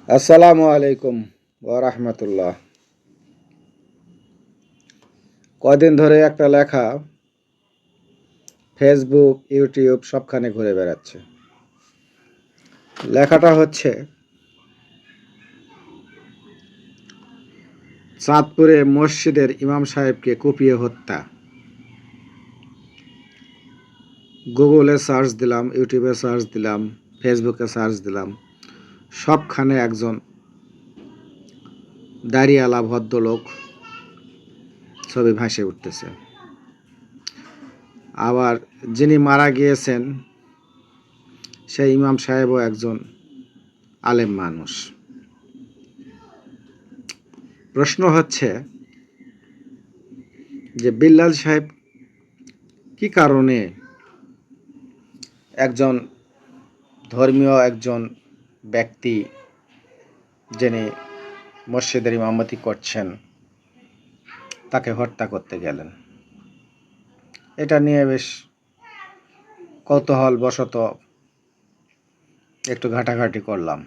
আসসালামু আলাইকুম ওয়া রাহমাতুল্লাহ। কয়দিন ধরে একটা লেখা ফেসবুক, ইউটিউব সবখানে ঘুরে বেড়াচ্ছে। লেখাটা হচ্ছে চাঁদপুরে মসজিদের ইমাম সাহেবকে কুপিয়ে হত্যা। গুগলে সার্চ দিলাম, ইউটিউবে সার্চ দিলাম, ফেসবুকে সার্চ দিলাম, সবখানে একজন দাড়িওয়ালা ভদ্রলোক ছবি ভাসে উঠতেছে। আবার যিনি মারা গিয়েছেন সেই ইমাম সাহেবও একজন আলেম মানুষ। প্রশ্ন হচ্ছে যে বিল্লাল সাহেব কি কারণে একজন একজন ব্যক্তি যিনি মসজিদের ইমামতি করছেন তাকে হত্যা করতে গেলেন? এটা নিয়ে বেশ কৌতূহলবশত একটু ঘাটাঘাটি করলাম।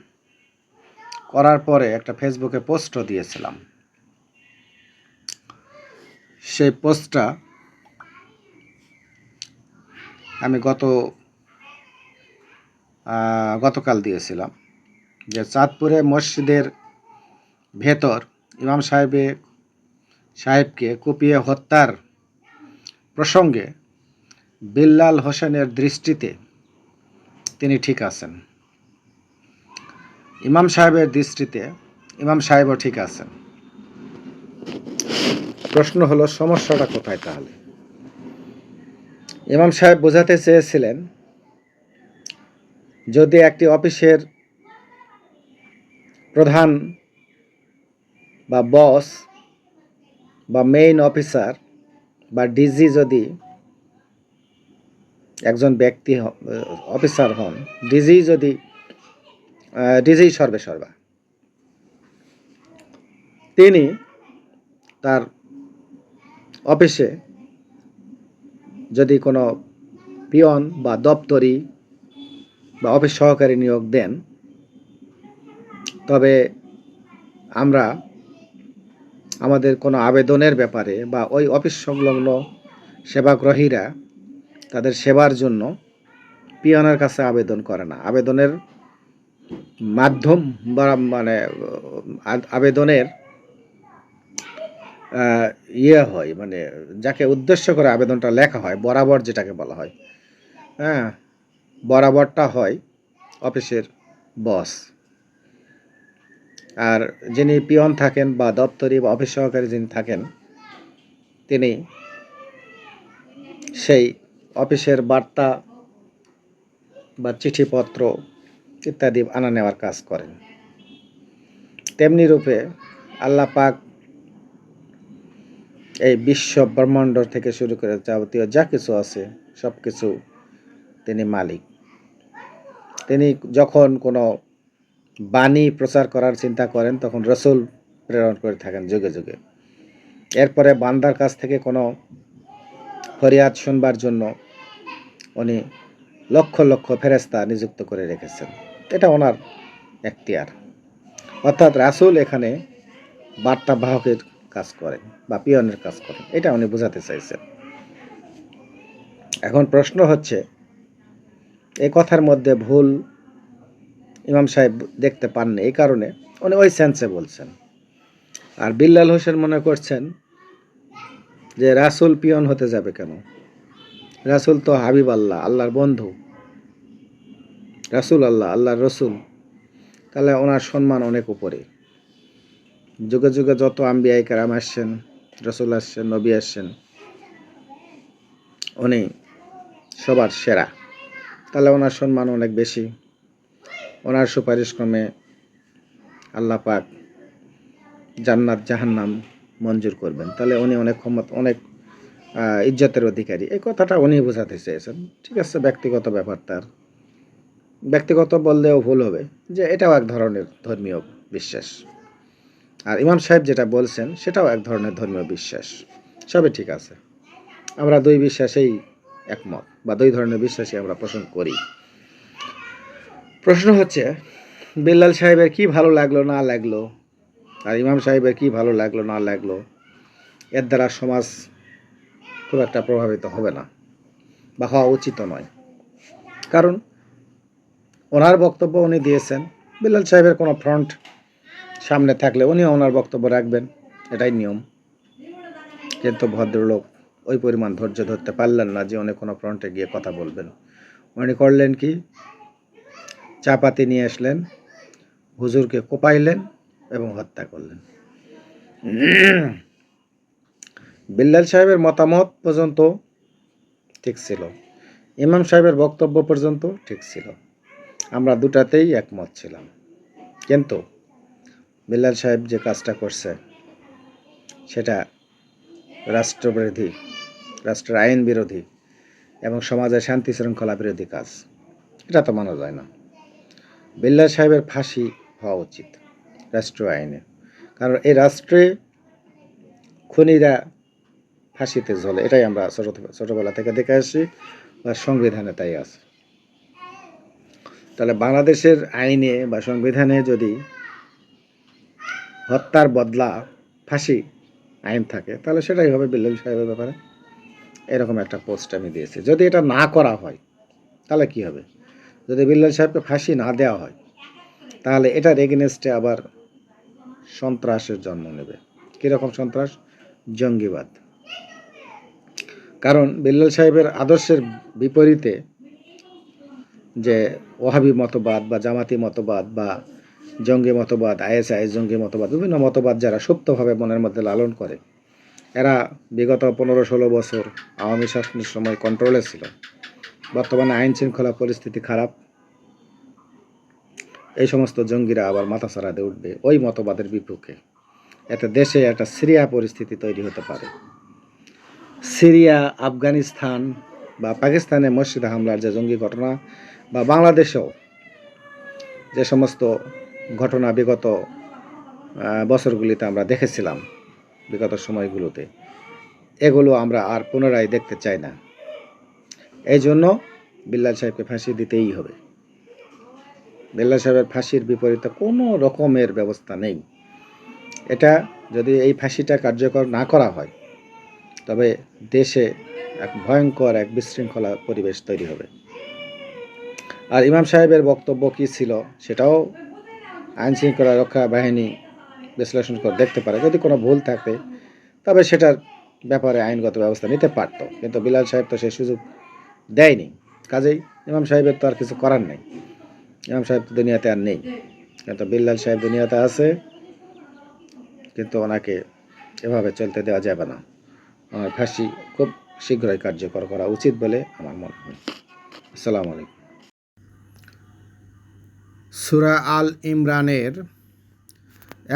করার পরে একটা ফেসবুকে পোস্টও দিয়েছিলাম। সেই পোস্টটা আমি গতকাল দিয়েছিলাম যে চাঁদপুরে মসজিদের ভেতর ইমাম সাহেবকে কুপিয়ে হত্যার প্রসঙ্গে বিল্লাল হোসেনের দৃষ্টিতে তিনি ঠিক আছেন। ইমাম সাহেবের দৃষ্টিতে ইমাম সাহেবও ঠিক আছেন। প্রশ্ন হলো সমস্যাটা কোথায় তাহলে? ইমাম সাহেব বোঝাতে চেয়েছিলেন যদি একটি অফিসের প্রধান বা বস বা মেইন অফিসার বা ডিজি যদি একজন ব্যক্তি অফিসার হন, ডিজি সর্বেসর্বা, তিনি তার অফিসে যদি কোনো পিয়ন বা দপ্তরি বা অফিস সহকারী নিয়োগ দেন, তবে আমরা আমাদের কোনো আবেদনের ব্যাপারে বা ওই অফিস সংলগ্ন সেবাগ্রহীরা তাদের সেবার জন্য পিয়নের কাছে আবেদন করে না। আবেদনের মাধ্যম বা আবেদনের হয়, যাকে উদ্দেশ্য করে আবেদনটা লেখা হয়, বরাবর যেটাকে বলা হয়, হ্যাঁ, বরাবরটা হয় অফিসের বস। আর যিনি পিয়ন থাকেন বা দপ্তরি বা অফিস সহকারী যিনি থাকেন, তিনি সেই অফিসের বার্তা বা চিঠিপত্র ইত্যাদি আনা নেওয়ার কাজ করেন। তেমনি রূপে আল্লাহ পাক এই বিশ্ব ব্রহ্মাণ্ড থেকে শুরু করে যাবতীয় যা কিছু আছে সব কিছু তিনি মালিক। তিনি যখন কোনো বাণী প্রচার করার চিন্তা করেন তখন রসুল প্রেরণ করে থাকেন যুগে যুগে। এরপরে বান্দার কাছ থেকে কোনো ফরিয়াদ শুনবার জন্য উনি লক্ষ লক্ষ ফেরেশতা নিযুক্ত করে রেখেছেন। এটা ওনার এখতিয়ার। অর্থাৎ রাসূল এখানে বার্তাবাহকের কাজ করেন বা পিয়নের কাজ করেন, এটা উনি বোঝাতে চাইছেন। এখন প্রশ্ন হচ্ছে, এই কথার মধ্যে ভুল ইমাম সাহেব দেখতে পাননি, এই কারণে উনি ওই সেন্সে বলছেন। আর বিল্লাল হোসেন মনে করছেন যে রাসূল পিয়ন হতে যাবে কেন? রাসূল তো হাবিব আল্লাহ, আল্লাহর বন্ধু, রাসূল আল্লাহ, আল্লাহর রসুল, তাহলে ওনার সম্মান অনেক উপরে। যুগে যুগে যত আম্বিয়ায়ে কেরাম আসছেন, রসুল আসছেন, নবী আসছেন, উনি সবার সেরা, তাহলে ওনার সম্মান অনেক বেশি। ওনার সুপারিশ ক্রমে আল্লাহ পাক জান্নাত জাহান্নাম মঞ্জুর করবেন, তাহলে উনি অনেক ইজ্জতের অধিকারী। এই কথাটা উনি বোঝাতে চেয়েছেন। ঠিক আছে, ব্যক্তিগত ব্যাপার, তার ব্যক্তিগত বললেও ভুল হবে, যে এটাও এক ধরনের ধর্মীয় বিশ্বাস। আর ইমাম সাহেব যেটা বলছেন সেটাও এক ধরনের ধর্মীয় বিশ্বাস। সবই ঠিক আছে, আমরা দুই বিশ্বাসেই একমত বা দুই ধরনের বিশ্বাসই আমরা পোষণ করি। প্রশ্ন হচ্ছে, বিল্লাল সাহেবের কি ভালো লাগলো না লাগলো, আর ইমাম সাহেবের কি ভালো লাগলো না লাগলো, এর দ্বারা সমাজ খুব একটা প্রভাবিত হবে না বা হওয়া উচিত নয়। কারণ ওনার বক্তব্য উনি দিয়েছেন, বিল্লাল সাহেবের কোনো ফ্রন্ট সামনে থাকলে উনিও ওনার বক্তব্য রাখবেন, এটাই নিয়ম। কিন্তু ভদ্রলোক ওই পরিমাণ ধৈর্য ধরতে পারলেন না যে উনি কোনো ফ্রন্টে গিয়ে কথা বলবেন। উনি করলেন কি, চাপাতি নিয়ে আসলেন, হুজুরকে কোপাইলেন এবং হত্যা করলেন। বিল্লাল সাহেবের মতামত পর্যন্ত ঠিক ছিল, ইমাম সাহেবের বক্তব্য পর্যন্ত ঠিক ছিল, আমরা দুটাতেই একমত ছিলাম। কিন্তু বিল্লাল সাহেব যে কাজটা করছে সেটা রাষ্ট্রবিরোধী, রাষ্ট্রের আইন বিরোধী এবং সমাজের শান্তি শৃঙ্খলা বিরোধী কাজ, এটা তো মানা যায় না। বিল্লাল সাহেবের ফাঁসি হওয়া উচিত রাষ্ট্রীয় আইনে, কারণ এই রাষ্ট্রে খুনিরা ফাঁসিতে ঝোলে, এটাই আমরা ছোটবেলা থেকে দেখে আসছি, বা সংবিধানে তাই আছে। তাহলে বাংলাদেশের আইনে বা সংবিধানে যদি হত্যার বদলা ফাঁসি আইন থাকে, তাহলে সেটাই হবে বিল্লাল সাহেবের ব্যাপারে। এরকম একটা পোস্ট আমি দিয়েছি। যদি এটা না করা হয় তাহলে কি হবে, যদি বিল্লাল সাহেবকে ফাঁসি না দেওয়া হয় তাহলে এটার এগেনস্টে আবার সন্ত্রাসের জন্ম নেবে। কীরকম সন্ত্রাস? জঙ্গিবাদ। কারণ বিল্লাল সাহেবের আদর্শের বিপরীতে যে ওহাবি মতবাদ বা জামাতি মতবাদ বা জঙ্গি মতবাদ, আইএসআইএস জঙ্গি মতবাদ, বিভিন্ন মতবাদ যারা সুপ্তভাবে মনের মধ্যে লালন করে, এরা বিগত 15-16 বছর আওয়ামী শাসনের সময় কন্ট্রোলে ছিল। বর্তমানে আইন শৃঙ্খলা পরিস্থিতি খারাপ, এই সমস্ত জঙ্গিরা আবার মাথাছাড়া দিয়ে উঠবে ওই মতবাদের বিপক্ষে। এতে দেশে একটা সিরিয়া পরিস্থিতি তৈরি হতে পারে। সিরিয়া, আফগানিস্তান বা পাকিস্তানে মসজিদে হামলার যে জঙ্গি ঘটনা, বা বাংলাদেশেও যে সমস্ত ঘটনা বিগত বছরগুলিতে আমরা দেখেছিলাম, বিগত সময়গুলোতে, এগুলো আমরা আর পুনরায় দেখতে চাই না। এই জন্য বিল্লাল সাহেবকে ফাঁসি দিতেই হবে। বিল্লাল সাহেবের ফাঁসির বিপরীতে কোনো রকমের ব্যবস্থা নেই। এটা যদি এই ফাঁসিটা কার্যকর না করা হয় তবে দেশে এক ভয়ঙ্কর এক বিশৃঙ্খলা পরিবেশ তৈরি হবে। আর ইমাম সাহেবের বক্তব্য কী ছিল সেটাও আইন শৃঙ্খলা রক্ষা বাহিনী বিশ্লেষণ করে দেখতে পারে। যদি কোনো ভুল থাকে তবে সেটার ব্যাপারে আইনগত ব্যবস্থা নিতে পারত, কিন্তু বিল্লাল সাহেব তো সেই সুযোগ দেয়নি। কাজেই ইমাম সাহেবের তো আর কিছু করার নেই, ইমাম সাহেব তো দুনিয়াতে আর নেই। কিন্তু বিল্লাল সাহেব দুনিয়াতে আছে, কিন্তু ওনাকে এভাবে চলতে দেওয়া যাবে না। আমার ফাঁসি খুব শীঘ্রই কার্যকর করা উচিত বলে আমার মনে হয়। আসসালামু আলাইকুম। সূরা আল ইমরানের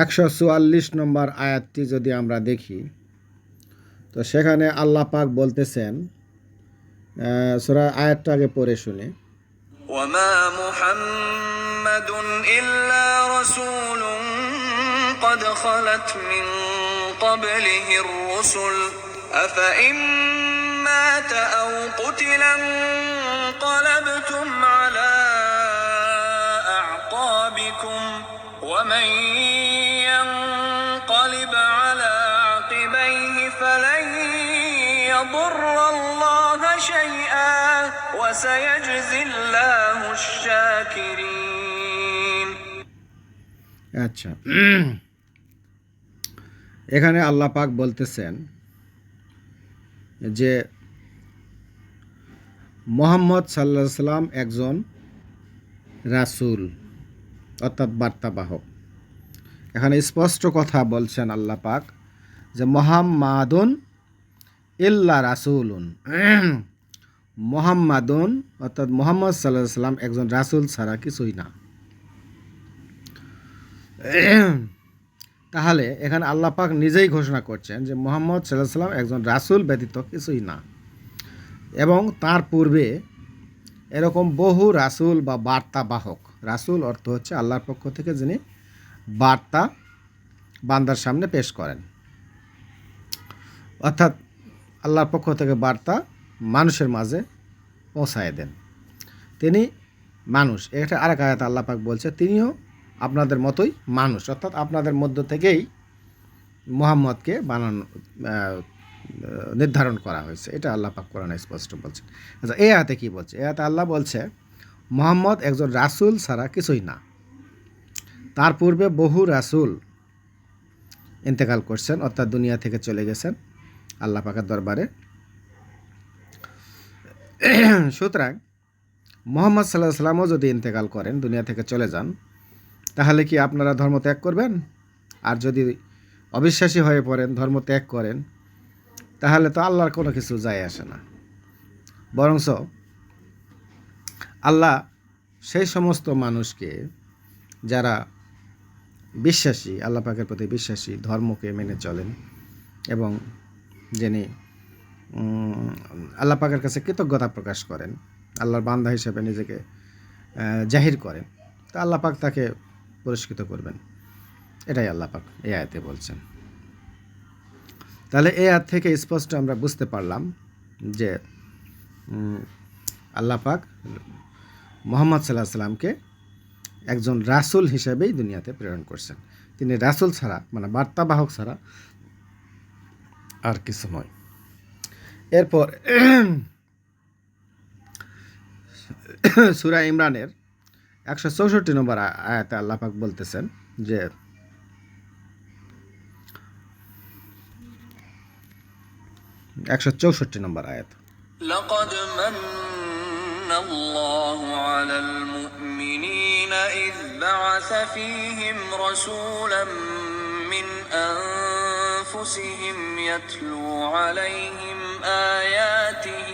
144 নম্বর আয়াতটি যদি আমরা দেখি, তো সেখানে আল্লাহ পাক বলতেছেন, সূরা আয়াতটা আগে পড়ে শুনে, ওয়ামা মুহাম্মাদুন ইল্লা রাসূলুন قد خلت من قبله الرسل أفإن مات أو قتل انقلبتم على أعقابكم ومن ينقلب على عقبيه فلن يضر الله شيئا وسيجزي الله الشاكرين। আচ্ছা, এখানে আল্লাহ পাক বলতেছেন যে মুহাম্মদ সাল্লাল্লাহু আলাইহি সাল্লাম একজন রাসূল, অর্থাৎ বার্তাবাহক। এখানে স্পষ্ট কথা বলছেন আল্লাহ পাক যে মুহাম্মাদুন ইল্লা রাসূলুন, মুহাম্মাদুন অর্থাৎ মুহাম্মদ সাল্লাল্লাহু আলাইহি সাল্লাম একজন রাসূল ছাড়া কিছুই না। তাহলে এখানে আল্লাহ পাক নিজেই ঘোষণা করছেন যে মুহাম্মদ সাল্লাল্লাহু আলাইহি সাল্লাম একজন রাসূল ব্যতীত কিছুই না, এবং তার পূর্বে এরকম বহু রাসূল বা বার্তাবাহক, রাসূল অর্থ হচ্ছে আল্লাহর পক্ষ থেকে যিনি বার্তা বান্দার সামনে পেশ করেন, অর্থাৎ আল্লাহর পক্ষ থেকে বার্তা মানুষের মাঝে পৌঁছায় দেন, তিনি মানুষ। এটা আরেক আয়াতে আল্লাহ পাক বলছে তিনিও আপনাদের মতোই মানুষ, অর্থাৎ আপনাদের মধ্য থেকেই মুহাম্মদকে নির্ধারণ করা হয়েছে। এটা আল্লাহ পাক কোরআনে স্পষ্ট বলছেন। আচ্ছা, এই আয়াতে কি বলছে? এই আয়াতে আল্লাহ বলছে মুহাম্মদ একজন রাসূল ছাড়া কিছুই না। তার পূর্বে বহু রাসূল ইন্তেকাল করছেন, অর্থাৎ দুনিয়া থেকে চলে গেছেন আল্লাহ পাকের দরবারে। সুতরাং মুহাম্মদ সাল্লাল্লাহু আলাইহি ওয়াসাল্লামও যদি ইন্তেকাল করেন, দুনিয়া থেকে চলে যান, তাহলে কি আপনারা ধর্ম ত্যাগ করবেন? আর যদি অবিশ্বাসী হয়ে পড়েন, ধর্ম ত্যাগ করেন, তাহলে তো আল্লাহর কোনো কিছু যায় আসে না। বরঞ্চ আল্লাহ সেই সমস্ত মানুষকে যারা বিশ্বাসী, আল্লাহ পাকের প্রতি বিশ্বাসী, ধর্মকে মেনে চলেন এবং যিনি আল্লাহ পাকের কাছে কৃতজ্ঞতা প্রকাশ করেন, আল্লাহর বান্দা হিসেবে নিজেকে জাহির করেন, তা আল্লাহ পাক তাকে পুরস্কৃত করবেন। এটাই আল্লাহ পাক এই আয়াতে বলছেন। তাহলে এই আয়াত থেকে স্পষ্ট আমরা বুঝতে পারলাম যে আল্লাহ পাক মুহাম্মদ সাল্লাল্লাহু আলাইহি সাল্লামকে একজন রাসূল হিসেবেই দুনিয়াতে প্রেরণ করছেন। তিনি রাসূল ছাড়া, মানে বার্তাবাহক ছাড়া আর কিছু নয়। এরপর সূরা ইমরানের 164 নম্বর আয়াতে আল্লাহ পাক বলতেছেন যে 164 নম্বর আয়াত, لقد من الله على المؤمنين إذ بعث فيهم رسولا من أنفسهم يتلو عليهم آياته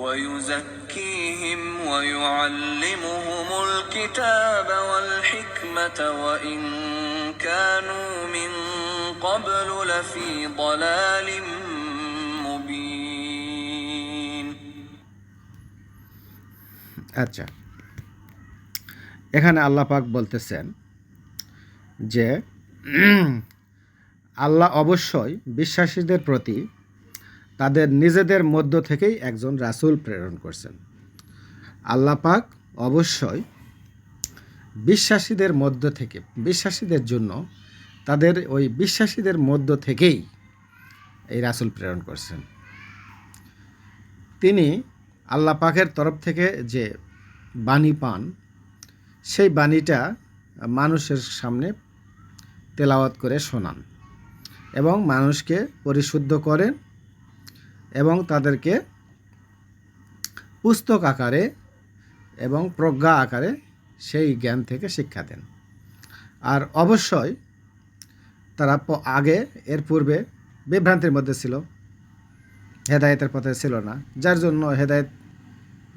ويزكيهم ويعلمهم الكتاب والحكمة وإن كانوا من قبل لفي ضلال مبين. আচ্ছা, এখানে আল্লাহ পাক বলতেছেন যে আল্লাহ অবশ্যই বিশ্বাসীদের প্রতি তাদের নিজেদের মধ্য থেকেই একজন রাসূল প্রেরণ করছেন। আল্লাহ পাক অবশ্যই বিশ্বাসীদের মধ্য থেকে, বিশ্বাসীদের জন্য তাদের ওই বিশ্বাসীদের মধ্য থেকেই এই রাসূল প্রেরণ করছেন। তিনি আল্লাহ পাকের তরফ থেকে যে বাণী পান, সেই বাণীটা মানুষের সামনে তেলাওয়াত করে শোনান এবং মানুষকে পরিশুদ্ধ করেন এবং তাদেরকে পুস্তক আকারে এবং প্রজ্ঞা আকারে সেই জ্ঞান থেকে শিক্ষা দেন। আর অবশ্যই তারা আগে এর পূর্বে বিভ্রান্তির মধ্যে ছিল, হেদায়েতের পথে ছিল না, যার জন্য হেদায়েত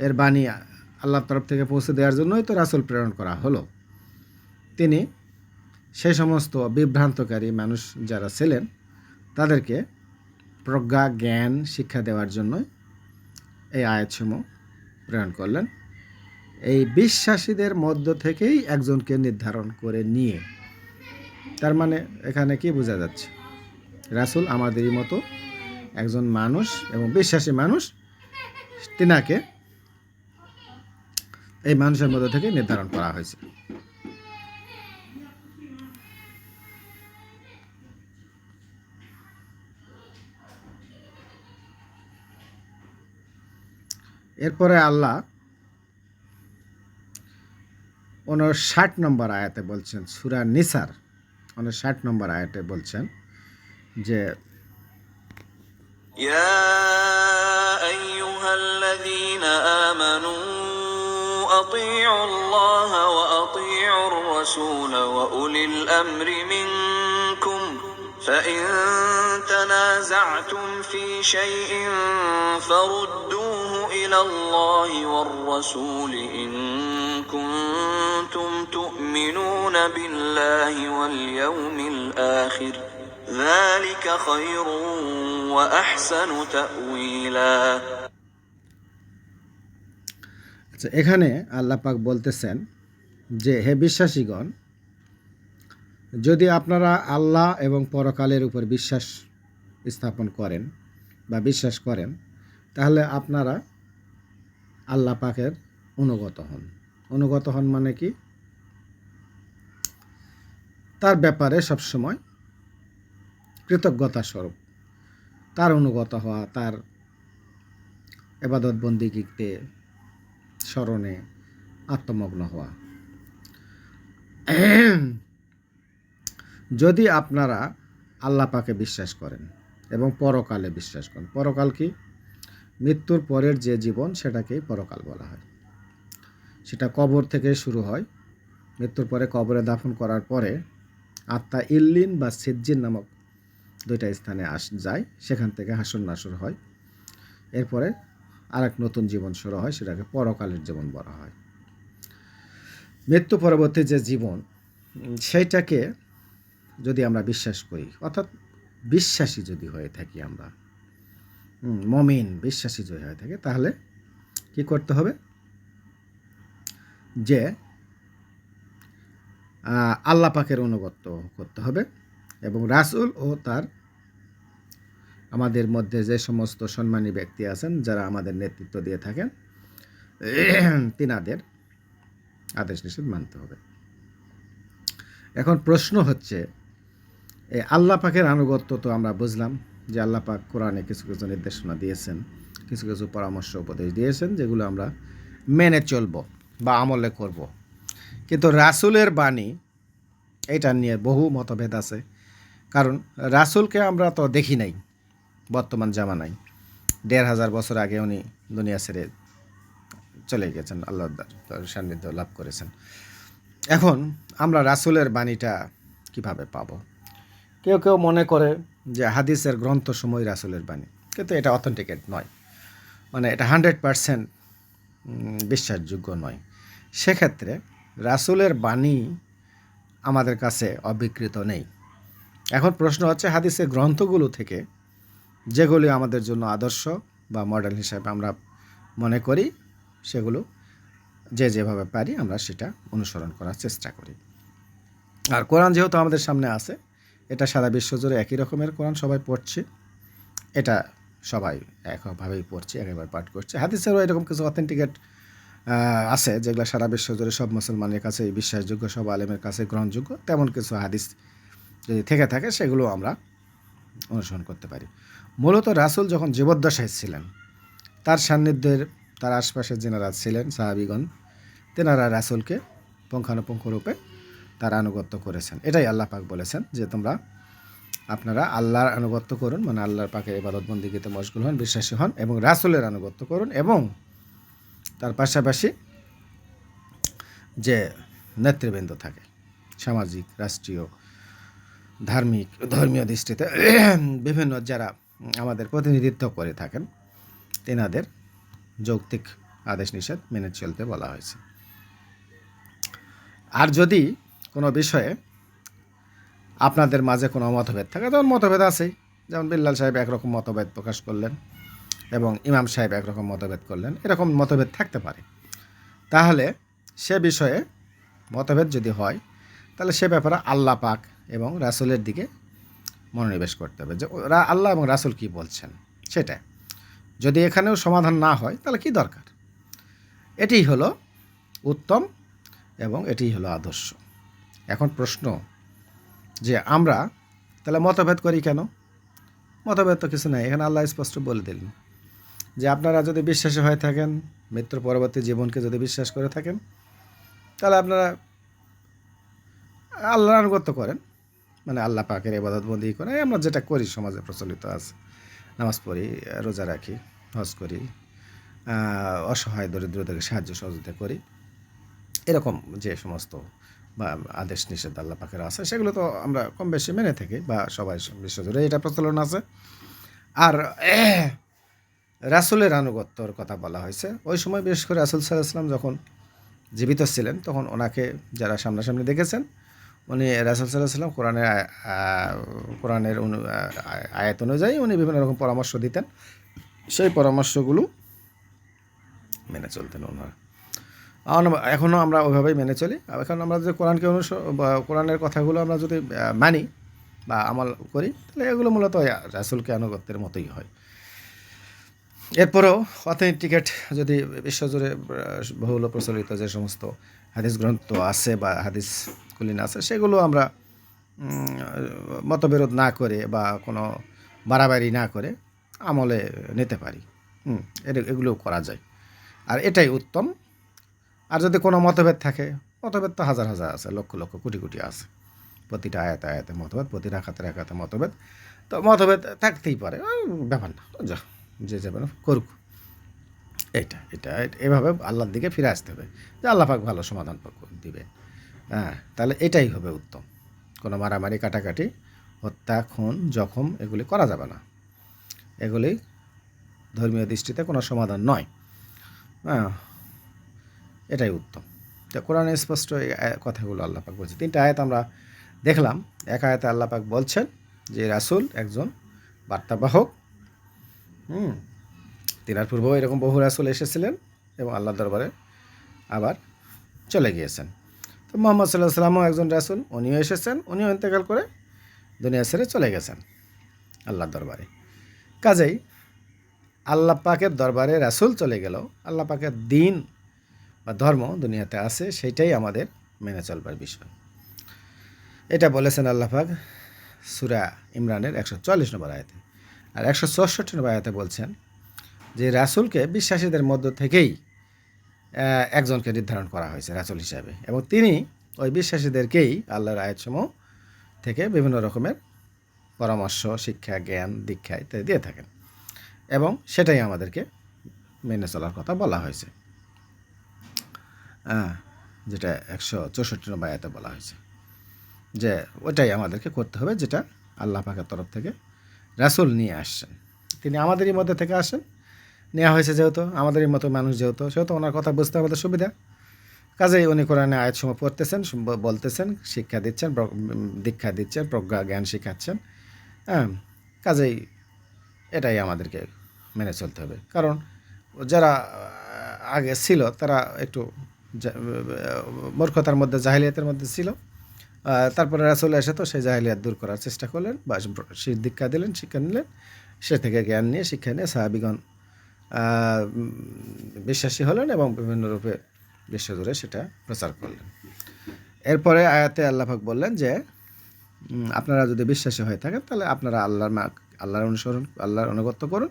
এর বাণী আল্লাহর তরফ থেকে পৌঁছে দেওয়ার জন্যই তো রাসূল প্রেরণ করা হলো। তিনি সেই সমস্ত বিভ্রান্তকারী মানুষ যারা ছিলেন তাদেরকে প্রজ্ঞা, জ্ঞান শিক্ষা দেওয়ার জন্য এই আয়াতসমূহ প্রেরণ করলেন। এই বিশ্বাসীদের মধ্য থেকেই একজনকে নির্ধারণ করে নিয়ে, তার মানে এখানে কি বোঝা যাচ্ছে? রাসূল আমাদেরই মতো একজন মানুষ এবং বিশ্বাসী মানুষ, তিনাকে এই মানুষের মধ্য থেকে নির্ধারণ করা হয়েছে। এরপরে আল্লাহ 59 নম্বর আয়াতে বলছেন, সূরা নিসার 59 নম্বর আয়াতে বলছেন যে يا أيها الذين آمنوا أطيعوا الله وأطيعوا الرسول وأولي الأمر منكم فإن تنازعتم في شيء فردوه إلى الله والرسول إن كنتم تؤمنون بالله واليوم الآخر ذلك خير وأحسن تأويلا. আচ্ছা, এখানে আল্লাহ পাক বলতেছেন যে হে বিশ্বাসীগণ, যদি আপনারা আল্লাহ এবং পরকালের উপর বিশ্বাস স্থাপন করেন বা বিশ্বাস করেন, তাহলে আপনারা আল্লাহ পাকের অনুগত হন অনুগত হন মানে কি? তার ব্যাপারে সবসময় কৃতজ্ঞতা স্বরূপ তার অনুগত হওয়া, তার ইবাদত বন্দিগিতে স্মরণে আত্মমগ্ন হওয়া। যদি আপনারা আল্লাহ পাকে বিশ্বাস করেন এবং পরকালে বিশ্বাস করেন, পরকাল কি? মৃত্যুর পরের যে জীবন, সেটাকেই পরকাল বলা হয়। সেটা কবর থেকে শুরু হয়। মৃত্যুর পরে কবরে দাফন করার পরে আত্মা ইল্লিন বা সিজ্জিন নামক দুইটা স্থানে যায়, সেখান থেকে হাসর নাসর হয়। এরপরে আরেক নতুন জীবন শুরু হয়, সেটাকে পরকালের জীবন বলা হয়। মৃত্যু পরবর্তী যে জীবন, সেইটাকে যদি আমরা বিশ্বাস করি, অর্থাৎ বিশ্বাসী যদি হয়ে থাকি আমরা, মমিন বিশ্বাসী যদি হয়ে থাকে, তাহলে কি করতে হবে? যে আল্লাহ পাকের অনুগত্য করতে হবে এবং রাসূল ও তার আমাদের মধ্যে যে সমস্ত সম্মানী ব্যক্তি আছেন, যারা আমাদের নেতৃত্ব দিয়ে থাকেন, তিনাদের আদেশ নিষেধ মানতে হবে। এখন প্রশ্ন হচ্ছে, এই আল্লাহ পাকের আনুগত্য তো আমরা বুঝলাম যে আল্লাহ পাক কোরআনে কিছু কিছু নির্দেশনা দিয়েছেন, কিছু কিছু পরামর্শ উপদেশ দিয়েছেন, যেগুলো আমরা মেনে চলব বা আমলে করব। কিন্তু রাসূলের বাণী, এটা নিয়ে বহু মতভেদ আছে। কারণ রাসূলকে আমরা তো দেখি নাই বর্তমান জামানায়। ১৫০০ বছর আগে উনি দুনিয়া ছেড়ে চলে গেছেন, আল্লাহর সান্নিধ্য লাভ করেছেন। এখন আমরা রাসূলের বাণীটা কিভাবে পাব? কেউ কেউ মনে করে যে হাদিসের গ্রন্থসমূহ রাসূলের বাণী, কিন্তু এটা অথেন্টিকেট নয়, মানে এটা 100% বিশ্বাসযোগ্য নয়। সেক্ষেত্রে রাসূলের বাণী আমাদের কাছে অবিকৃত নেই। এখন প্রশ্ন হচ্ছে, হাদিসের গ্রন্থগুলো থেকে যেগুলি আমাদের জন্য আদর্শ বা মডেল হিসাবে আমরা মনে করি, সেগুলো যে যেভাবে পারি আমরা সেটা অনুসরণ করার চেষ্টা করি। আর কোরআন যেহেতু আমাদের সামনে আছে, এটা সারা বিশ্বজুড়ে একই রকমের কোরআন সবাই পড়ছে, এটা সবাই একভাবেই পড়ছে, একবার পাঠ করছে। হাদিসেরও এরকম কিছু অথেন্টিকেট আছে, যেগুলো সারা বিশ্বজুড়ে সব মুসলমানের কাছে বিশ্বাসযোগ্য, সব আলেমের কাছে গ্রহণযোগ্য। তেমন কিছু হাদিস যদি থেকে থাকে, সেগুলো আমরা অনুসরণ করতে পারি। মূলত রাসূল যখন জীবদ্দশায় ছিলেন, তার সান্নিধ্যের, তার আশপাশের যেনারা ছিলেন সাহাবীগণ, তেনারা রাসূলকে পুঙ্খানুপুঙ্খরূপে তার আনুগত্য করেছেন। এটাই আল্লাহ পাক বলেছেন যে আপনারা আল্লাহর আনুগত্য করুন, মানে আল্লাহর পাকের ইবাদত বন্দেগীতে মশগুল হন, বিশ্বাসী হন এবং রাসূলের আনুগত্য করুন, এবং তার পাশাপাশি যে নেতৃবৃন্দ থাকে, সামাজিক, রাষ্ট্রীয়, ধর্মীয় দৃষ্টিতে বিভিন্ন যারা আমাদের প্রতিনিধিত্ব করে থাকেন, তেনাদের যৌক্তিক আদেশ নিষেধ মেনে চলতে বলা হয়েছে। আর যদি কোনো বিষয়ে আপনাদের মাঝে কোনো মতভেদ থাকে, তখন মতভেদ আছেই। যেমন বিল্লাল সাহেব একরকম মতভেদ প্রকাশ করলেন এবং ইমাম সাহেব একরকম মতভেদ করলেন, এরকম মতভেদ থাকতে পারে। তাহলে সে বিষয়ে মতভেদ যদি হয়, তাহলে সে ব্যাপারে আল্লাহ পাক এবং রাসূলের দিকে মনোনিবেশ করতে হবে, যে আল্লাহ এবং রাসূল কী বলছেন সেটা। যদি এখানেও সমাধান না হয়, তাহলে কি দরকার? এটিই হলো উত্তম এবং এটিই হলো আদর্শ। এখন প্রশ্ন যে আমরা তাহলে মতভেদ করি কেন? মতভেদ তো কিছু নাই, এখানে আল্লাহ স্পষ্ট বলে দিলেন যে আপনারা যদি বিশ্বাসী হয়ে থাকেন, মৃত্যুর পরবর্তী জীবনকে যদি বিশ্বাস করে থাকেন, তাহলে আপনারা আল্লাহর আনুগত্য করেন, মানে আল্লাহ পাকের ইবাদত বন্দেগী করেন। আমরা যেটা করি, সমাজে প্রচলিত আছে, নামাজ পড়ি, রোজা রাখি, হজ করি, অসহায় দরিদ্রদেরকে সাহায্য সহযোগিতা করি, এরকম যে সমস্ত বা আদেশ নিষেধ আল্লাহ পাকের আছে, সেগুলো তো আমরা কম বেশি মেনে থাকি, বা সবাই বিশ্বজুড়ে এটা প্রচলন আছে। আর রাসূলের আনুগত্যর কথা বলা হয়েছে। ওই সময় বিশেষ করে রাসূল সাল্লাল্লাহু আলাইহি ওয়াসাল্লাম যখন জীবিত ছিলেন, তখন ওনাকে যারা সামনাসামনি দেখেছেন, উনি রাসূল সাল্লাল্লাহু আলাইহি ওয়াসাল্লাম কোরআনের আয়াত অনুযায়ী উনি বিভিন্ন রকম পরামর্শ দিতেন, সেই পরামর্শগুলো মেনে চলতেন ওনারা। এখনও আমরা ওইভাবেই মেনে চলি। এখন আমরা যদি কোরআনকে কোরআনের কথাগুলো আমরা যদি মানি বা আমল করি, তাহলে এগুলো মূলত রাসূলকে আনুগত্যের মতোই হয়। এরপরেও অথেন্টিকেট যদি বিশ্বজুড়ে বহুল প্রচলিত যে সমস্ত হাদিস গ্রন্থ আছে বা হাদিস কুলিন আছে, সেগুলো আমরা মতবিরোধ না করে বা কোনো বাড়াবাড়ি না করে আমলে নিতে পারি। এগুলোও করা যায়, আর এটাই উত্তম। আর যদি কোনো মতভেদ থাকে, মতভেদ তো হাজার হাজার আছে, লক্ষ লক্ষ কোটি কোটি আছে, প্রতিটা আয়াতে আয়াতে মতভেদ, প্রতি রাখাতে রাখাতে মতভেদ, তো মতভেদ থাকতেই পারে, ব্যাপার না, যা যে যাবে না করুক। এটা এটা এভাবে আল্লাহর দিকে ফিরে আসতে হবে যে আল্লাহ পাক ভালো সমাধান দিবে। তাহলে এটাই হবে উত্তম। কোনো মারামারি, কাটাকাটি, হত্যা, খুন, জখম এগুলি করা যাবে না। এগুলি ধর্মীয় দৃষ্টিতে কোনো সমাধান নয়। এটাই উত্তম। তো কোরআনে স্পষ্ট এই কথাগুলো আল্লাহ পাক বলছে। 3টা আয়াত আমরা দেখলাম। এক আয়াতে আল্লাহ পাক বলছেন যে রাসূল একজন বার্তাবাহক। তিনার পূর্বেও এরকম বহু রাসূল এসেছিলেন এবং আল্লাহর দরবারে আবার চলে গিয়েছেন। তো মুহাম্মদ সাল্লাল্লাহু আলাইহি ওয়াসাল্লামও একজন রাসূল, উনিও এসেছেন, উনিও ইন্তেকাল করে দুনিয়া ছেড়ে চলে গেছেন আল্লাহর দরবারে। কাজেই আল্লাহ পাকের দরবারে রাসূল চলে গেল, আল্লাহ পাকের দিন বা ধর্ম দুনিয়াতে আছে, সেটাই আমাদের মেনে চলবার বিষয়। এটা বলেছেন আল্লাহ পাক সূরা ইমরানের 144 নম্বর আয়াতে। আর 164 নম্বর আয়াতে বলছেন যে রাসূলকে বিশ্বাসীদের মধ্য থেকেই একজনকে নির্ধারণ করা হয়েছে রাসূল হিসাবে, এবং তিনি ওই বিশ্বাসীদেরকেই আল্লাহর আয়াতসমূহ থেকে বিভিন্ন রকমের পরামর্শ, শিক্ষা, জ্ঞান, দীক্ষা ইত্যাদি দিয়ে থাকেন, এবং সেটাই আমাদেরকে মেনে চলার কথা বলা হয়েছে, যেটা 164 নম্বর আয়াতে বলা হয়েছে যে ওটাই আমাদেরকে করতে হবে, যেটা আল্লাহ পাকের তরফ থেকে রাসূল নিয়ে আসছেন। তিনি আমাদেরই মধ্যে থেকে আসেন, নেওয়া হয়েছে যেহেতু, আমাদেরই মতো মানুষ যেহেতু, সেহেতু ওনার কথা বুঝতে আমাদের সুবিধা। কাজেই উনি কোরআনে আয়াতসমূহ পড়তেছেন, বলতেছেন, শিক্ষা দিচ্ছেন, দীক্ষা দিচ্ছেন, প্রজ্ঞা জ্ঞান শেখাচ্ছেন। কাজেই এটাই আমাদেরকে মেনে চলতে হবে। কারণ যারা আগে ছিল তারা একটু মূর্খতার মধ্যে, জাহিলিয়াতের মধ্যে ছিল। তারপরে রাসূল এসে তো সেই জাহিলিয়াত দূর করার চেষ্টা করলেন, বা দীক্ষা দিলেন, শিক্ষা নিলেন, সে থেকে জ্ঞান নিয়ে, শিক্ষা নিয়ে সাহাবীগণ বিশ্বাসী হলেন এবং বিভিন্ন রূপে বিশ্বজুড়ে সেটা প্রচার করলেন। এরপরে আয়াতে আল্লাহ পাক বললেন যে আপনারা যদি বিশ্বাসী হয়ে থাকেন তাহলে আপনারা আল্লাহর অনুসরণ, আল্লাহর আনুগত্য করুন,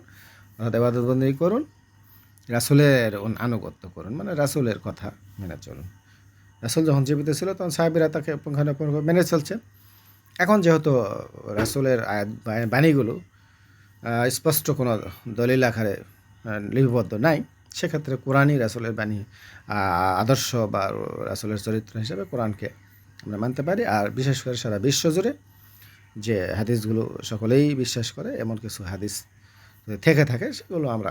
অর্থাৎ ইবাদত বন্দেগী করুন, রাসূলের আনুগত্য করুন, মানে রাসূলের কথা মেনে চলুন। রাসূল যখন জীবিত ছিল তখন সাহাবীরা তাকে পুঙ্খানুপুঙ্খ মেনে চলছে। এখন যেহেতু রাসূলের বাণীগুলো স্পষ্ট কোনো দলিল আকারে লিপিবদ্ধ নাই, সেক্ষেত্রে কোরআনই রাসূলের বাণী, আদর্শ বা রাসূলের চরিত্র হিসেবে কোরআনকে আমরা মানতে পারি। আর বিশেষ করে সারা বিশ্বজুড়ে যে হাদিসগুলো সকলেই বিশ্বাস করে, এমন কিছু হাদিস যদি থেকে থাকে সেগুলো আমরা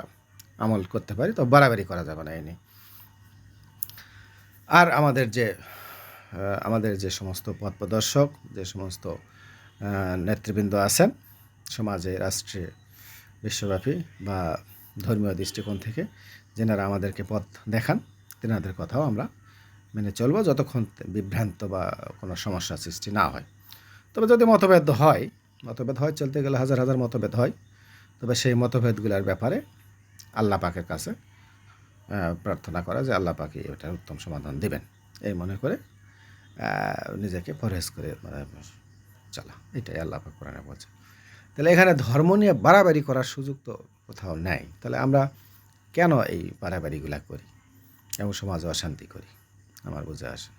আমল করতে পারি, তো বাড়াবাড়ি করা যাবে না এ নিয়ে। আর আমাদের যে সমস্ত পথ প্রদর্শক, যে সমস্ত নেতৃবৃন্দ আছেন সমাজে, রাষ্ট্রে, বিশ্বব্যাপী বা ধর্মীয় দৃষ্টিকোণ থেকে, যেনারা আমাদেরকে পথ দেখান, তেনাদের কথাও আমরা মেনে চলবো যতক্ষণ বিভ্রান্ত বা কোনো সমস্যা সৃষ্টি না হয়। তবে যদি মতভেদ হয়, চলতে গেলে হাজার হাজার মতভেদ হয়, তবে সেই মতভেদগুলোর ব্যাপারে আল্লাহ পাকের কাছে প্রার্থনা করা যে আল্লাহ পাকই এটার উত্তম সমাধান দেবেন, এই মনে করে নিজেকে পরহেজ করে চলা, এটাই আল্লাহ পাক কোরআনে বলছে। তাহলে এখানে ধর্ম নিয়ে বাড়াবাড়ি করার সুযোগ তো কোথাও নেই। তাহলে আমরা কেন এই বাড়াবাড়িগুলা করি এবং সমাজে অশান্তি করি, আমার বুঝে আসে।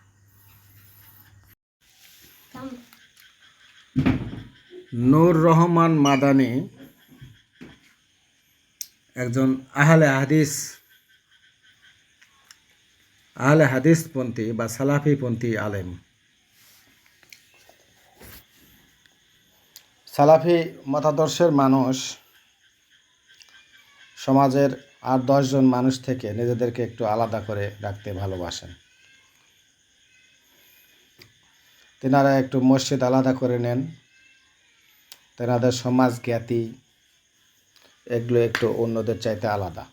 নূর রহমান মাদানী একজন আহলে হাদিসপন্থী বা সালাফিপন্থী আলেম। সালাফি মতাদর্শের মানুষ সমাজের 8-10 জন মানুষ থেকে নিজেদেরকে একটু আলাদা করে রাখতে ভালোবাসেন। তেনারা একটু মসজিদ আলাদা করে নেন, তেনাদের সমাজ জ্ঞাতি এগুলো একটু অন্যদের চাইতে আলাদা।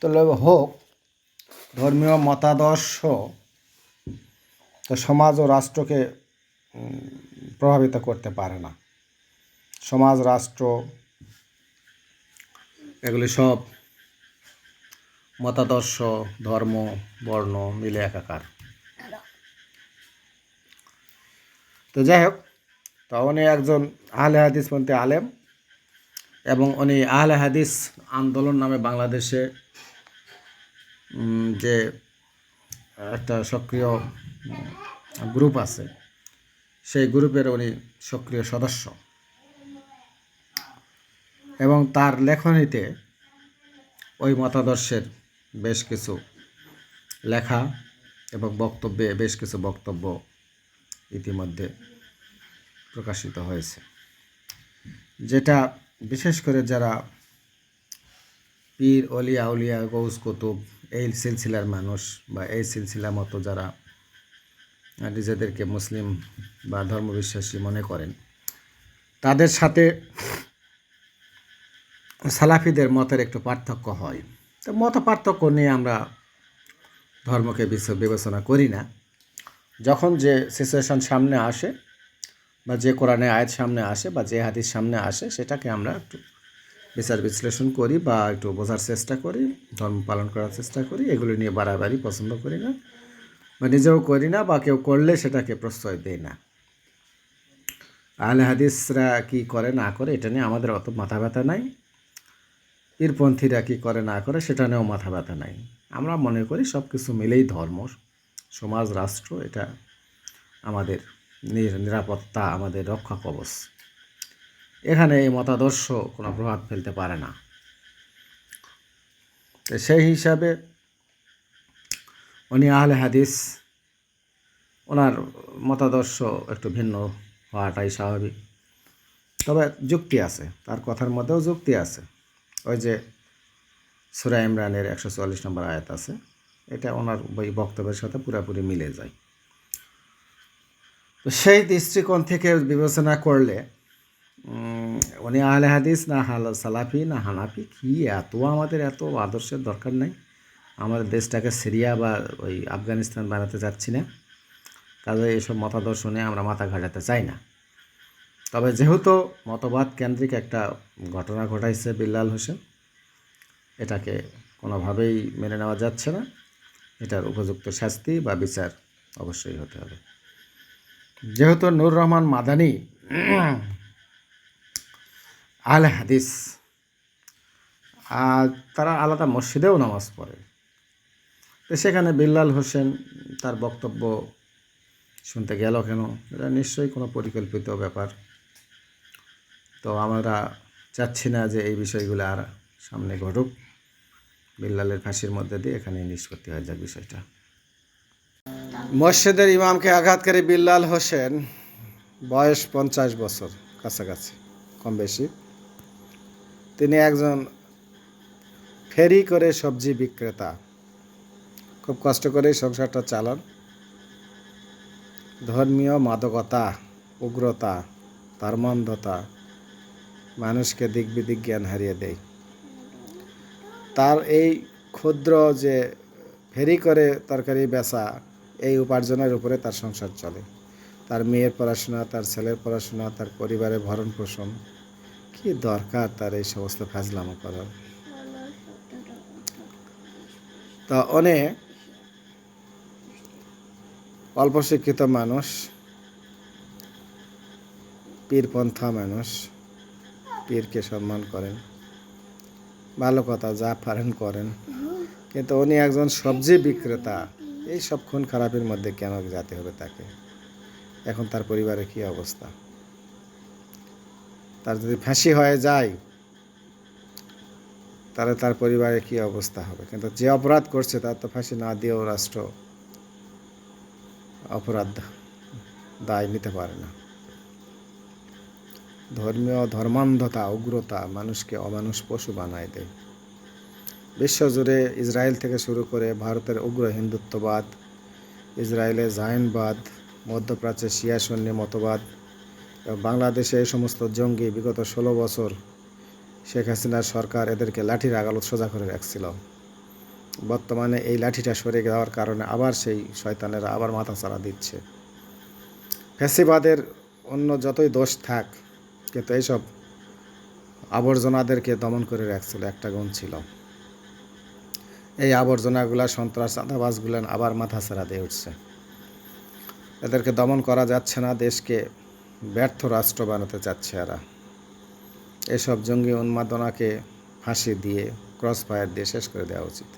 তবে হোক ধর্মীয় মতাদর্শ তো সমাজ ও রাষ্ট্রকে প্রভাবিত করতে পারে না। সমাজ, রাষ্ট্র এগুলি সব মতাদর্শ, ধর্ম, বর্ণ মিলে একাকার। তো যাই হোক, তো উনি একজন আহলে হাদিসপন্থী আলেম, এবং উনি আহলে হাদিস আন্দোলন নামে বাংলাদেশে যে একটা সক্রিয় গ্রুপ আছে, সেই গ্রুপের উনি সক্রিয় সদস্য, এবং তার লেখনীতে ওই মতাদর্শের বেশ কিছু লেখা এবং বক্তব্যে বেশ কিছু বক্তব্য ইতিমধ্যে প্রকাশিত হয়েছে, যেটা বিশেষ করে যারা পীর, অলিয়া উলিয়া, গৌস কুতুব, এই সিলসিলার মানুষ বা এই সিলসিলার মতো যারা নিজেদেরকে মুসলিম বা ধর্মবিশ্বাসী মনে করেন, তাদের সাথে সালাফিদের মতের একটু পার্থক্য হয়। তো মত পার্থক্য নিয়ে আমরা ধর্মকে বিবেচনা করি না। যখন যে সিচুয়েশন সামনে আসে, বা যে কোরআনে আয়াত সামনে আসে, বা যে হাদিস সামনে আসে, সেটাকে আমরা একটু বিচার বিশ্লেষণ করি বা একটু বোঝার চেষ্টা করি, ধর্ম পালন করার চেষ্টা করি। এগুলো নিয়ে বাড়াবাড়ি পছন্দ করি না, বা নিজেও করি না, বা কেউ করলে সেটাকে প্রশ্রয় দেয় না। আহলে হাদিসরা কি করে না করে এটা নিয়ে আমাদের অত মাথা ব্যথা নাই, পীরপন্থীরা কী করে না করে সেটা নিয়েও মাথা ব্যথা নাই। আমরা মনে করি সব কিছু মিলেই ধর্ম, সমাজ, রাষ্ট্র, এটা আমাদের নিরাপত্তা, আমাদের রক্ষা কবচ। এখানে এই মতাদর্শ কোনো প্রভাব ফেলতে পারে না। তো সেই হিসাবে উনি আহলে হাদিস, ওনার মতাদর্শ একটু ভিন্ন হওয়াটাই স্বাভাবিক। তবে যুক্তি আছে, তার কথার মধ্যেও যুক্তি আছে। ওই যে সূরা ইমরানের 144 নম্বর আয়াত আছে, এটা ওনার ওই বক্তব্যের সাথে পুরোপুরি মিলে যায়। তো সেই দৃষ্টিকোণ থেকে বিবেচনা করলে উনি আহলে হাদিস না সালাফি না হানাফি, কি এত আমাদের এত আদর্শের দরকার নাই। আমাদের দেশটাকে সিরিয়া বা ওই আফগানিস্তান বানাতে যাচ্ছি না, কাজে এইসব মতাদর্শ নিয়ে আমরা মাথা ঘাটাতে চাই না। তবে যেহেতু মতবাদ কেন্দ্রিক একটা ঘটনা ঘটাইছে বিল্লাল হোসেন, এটাকে কোনোভাবেই মেনে নেওয়া যাচ্ছে না। এটার উপযুক্ত শাস্তি বা বিচার অবশ্যই হতে হবে। যেহেতু নূর রহমান মাদানী আহলে হাদিস, আর তারা আলাদা মসজিদেও নামাজ পড়ে, তো সেখানে বিল্লাল হোসেন তার বক্তব্য শুনতে গেল কেন? এটা নিশ্চয়ই কোনো পরিকল্পিত ব্যাপার। তো আমরা চাচ্ছি না যে এই বিষয়গুলো আর সামনে ঘটুক। বিল্লালের ফাঁসির মধ্যে দিয়ে এখানে নিষ্পত্তি হয়ে যায় বিষয়টা। মসজিদের ইমামকে আঘাতকারী বিল্লাল হোসেন, বয়স 50 বছর কাছাকাছি, কম বেশি। তিনি একজন ফেরি করে সবজি বিক্রেতা, খুব কষ্ট করে সংসারটা চালান। ধর্মীয় মাদকতা, উগ্রতা, ধর্মান্ধতা মানুষকে দিক বিদিক জ্ঞান হারিয়ে দেয়। তার এই ক্ষুদ্র যে ফেরি করে তরকারি বেচা, এই উপার্জনের উপরে তার সংসার চলে। তার মেয়ের পড়াশোনা, তার ছেলের পড়াশোনা, তার পরিবারের ভরণ পোষণ, কি দরকার তার এই সমস্ত ফাজলামো করার? তা অনেক অল্প শিক্ষিত মানুষ, পীরপন্থা মানুষ, পীরকে সম্মান করেন, ভালো কথা, যা পারেন করেন, কিন্তু উনি একজন সবজি বিক্রেতা। এই সব খুন খারাপের মধ্যে কেন যেতে হবে তাকে? এখন তার পরিবারের কী অবস্থা? তার যদি ফাঁসি হয়ে যায় তাহলে তার পরিবারের কী অবস্থা হবে? কিন্তু যে অপরাধ করছে তার তো ফাঁসি না দিয়েও রাষ্ট্র অপরাধ দায় নিতে পারে না। ধর্মীয় ধর্মান্ধতা, উগ্রতা মানুষকে অমানুষ পশু বানায় দেয়। বিশ্বজুড়ে ইসরায়েল থেকে শুরু করে ভারতের উগ্র হিন্দুত্ববাদ, ইসরায়েলের জায়নবাদ, মধ্যপ্রাচ্যে শিয়া সুন্নি মতবাদ, এবং বাংলাদেশে এই সমস্ত জঙ্গি বিগত 16 বছর শেখ হাসিনার সরকার এদেরকে লাঠির আগালত সোজা করে রাখছিল। বর্তমানে এই লাঠিটা সরে যাওয়ার কারণে আবার সেই শয়তানেরা আবার মাথাচাড়া দিচ্ছে। ফ্যাসিবাদের অন্য যতই দোষ থাক, কিন্তু এইসব আবর্জনাদেরকে দমন করে রাখছিল, একটা গুণ ছিল। এই আবর্জনাগুলা সন্ত্রাস চাঁদাবাজগুলো আবার মাথাছাড়া দিয়ে উঠছে। এদেরকে দমন করা যাচ্ছে না, দেশকে ব্যর্থ রাষ্ট্র বানাতে চাচ্ছে এরা। এসব জঙ্গি উন্মাদনাকে ফাঁসি দিয়ে ক্রস ফায়ার দিয়ে শেষ করে দেওয়া উচিত।